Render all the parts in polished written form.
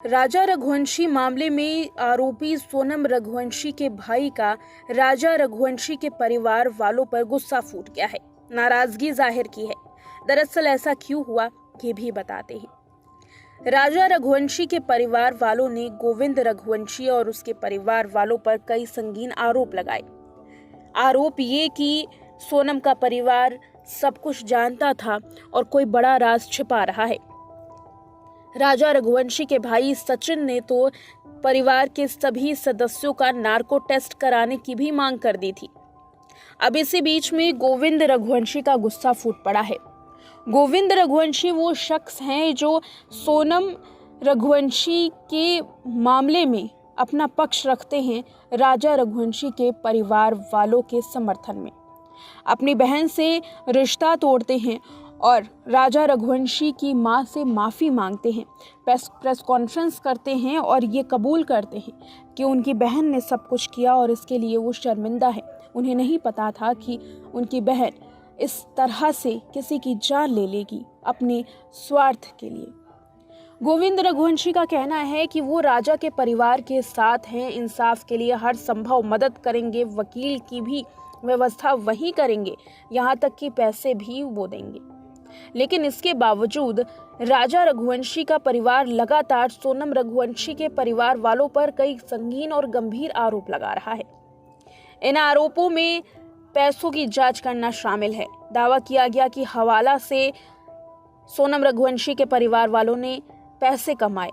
राजा रघुवंशी मामले में आरोपी सोनम रघुवंशी के भाई का राजा रघुवंशी के परिवार वालों पर गुस्सा फूट गया है, नाराजगी जाहिर की है। दरअसल ऐसा क्यों हुआ ये भी बताते हैं। राजा रघुवंशी के परिवार वालों ने गोविंद रघुवंशी और उसके परिवार वालों पर कई संगीन आरोप लगाए। आरोप ये कि सोनम का परिवार सब कुछ जानता था और कोई बड़ा राज छिपा रहा है। राजा रघुवंशी के भाई सचिन ने तो परिवार के सभी सदस्यों का नार्को टेस्ट कराने की भी मांग कर दी थी। अब इसी बीच में गोविंद रघुवंशी का गुस्सा फूट पड़ा है। गोविंद रघुवंशी वो शख्स हैं जो सोनम रघुवंशी के मामले में अपना पक्ष रखते हैं राजा रघुवंशी के परिवार वालों के समर्थन में। अपनी बहन से रिश्ता तोड़ते हैं और राजा रघुवंशी की मां से माफ़ी मांगते हैं, प्रेस कॉन्फ्रेंस करते हैं और ये कबूल करते हैं कि उनकी बहन ने सब कुछ किया और इसके लिए वो शर्मिंदा है। उन्हें नहीं पता था कि उनकी बहन इस तरह से किसी की जान ले लेगी अपने स्वार्थ के लिए। गोविंद रघुवंशी का कहना है कि वो राजा के परिवार के साथ हैं, इंसाफ के लिए हर संभव मदद करेंगे, वकील की भी व्यवस्था वही करेंगे, यहाँ तक कि पैसे भी वो देंगे। लेकिन इसके बावजूद राजा रघुवंशी का परिवार लगातार सोनम रघुवंशी के परिवार वालों पर कई संगीन और गंभीर आरोप लगा रहा है। इन आरोपों में पैसों की जांच करना शामिल है। दावा किया गया कि हवाला से सोनम रघुवंशी के परिवार वालों ने पैसे कमाए।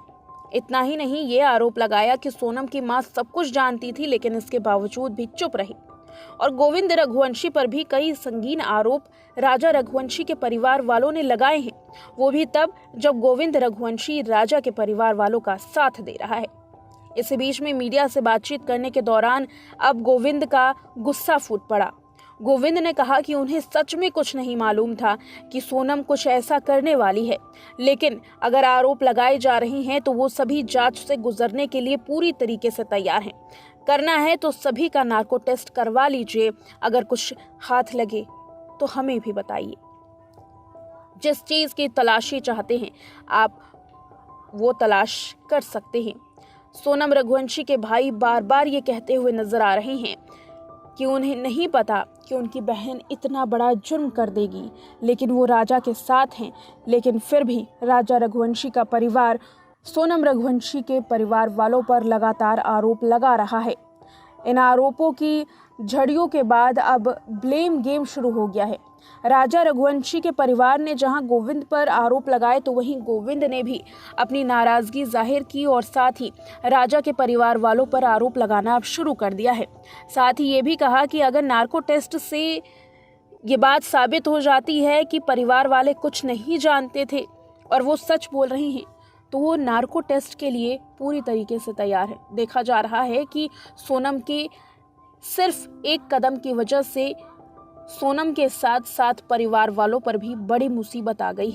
इतना ही नहीं, ये आरोप लगाया कि सोनम की मां सब कुछ जानती थी लेकिन इसके बावजूद भी चुप रही। और गोविंद रघुवंशी पर भी कई संगीन आरोप राजा रघुवंशी के परिवार वालों ने लगाए हैं, वो भी तब जब गोविंद रघुवंशी राजा के परिवार वालों का साथ दे रहा है। इसी बीच में मीडिया से बातचीत करने के दौरान अब गोविंद का गुस्सा फूट पड़ा। गोविंद ने कहा कि उन्हें सच में कुछ नहीं मालूम था कि सोनम कुछ ऐसा करने वाली है, लेकिन अगर आरोप लगाए जा रहे हैं तो वो सभी जांच से गुजरने के लिए पूरी तरीके से तैयार हैं। करना है तो सभी का नार्को टेस्ट करवा लीजिए, अगर कुछ हाथ लगे तो हमें भी बताइए। जिस चीज की तलाशी चाहते हैं आप वो तलाश कर सकते हैं। सोनम रघुवंशी के भाई बार बार ये कहते हुए नजर आ रहे हैं कि उन्हें नहीं पता कि उनकी बहन इतना बड़ा जुर्म कर देगी, लेकिन वो राजा के साथ हैं। लेकिन फिर भी राजा रघुवंशी का परिवार सोनम रघुवंशी के परिवार वालों पर लगातार आरोप लगा रहा है। इन आरोपों की झड़ियों के बाद अब ब्लेम गेम शुरू हो गया है। राजा रघुवंशी के परिवार ने जहां गोविंद पर आरोप लगाए तो वहीं गोविंद ने भी अपनी नाराजगी जाहिर की और साथ ही राजा के परिवार वालों पर आरोप लगाना अब शुरू कर दिया है। साथ ही ये भी कहा कि अगर नार्को टेस्ट से ये बात साबित हो जाती है कि परिवार वाले कुछ नहीं जानते थे और वो सच बोल रहे हैं तो वो नार्को टेस्ट के लिए पूरी तरीके से तैयार है। देखा जा रहा है कि सोनम के सिर्फ एक कदम की वजह से सोनम के साथ साथ परिवार वालों पर भी बड़ी मुसीबत आ गई है।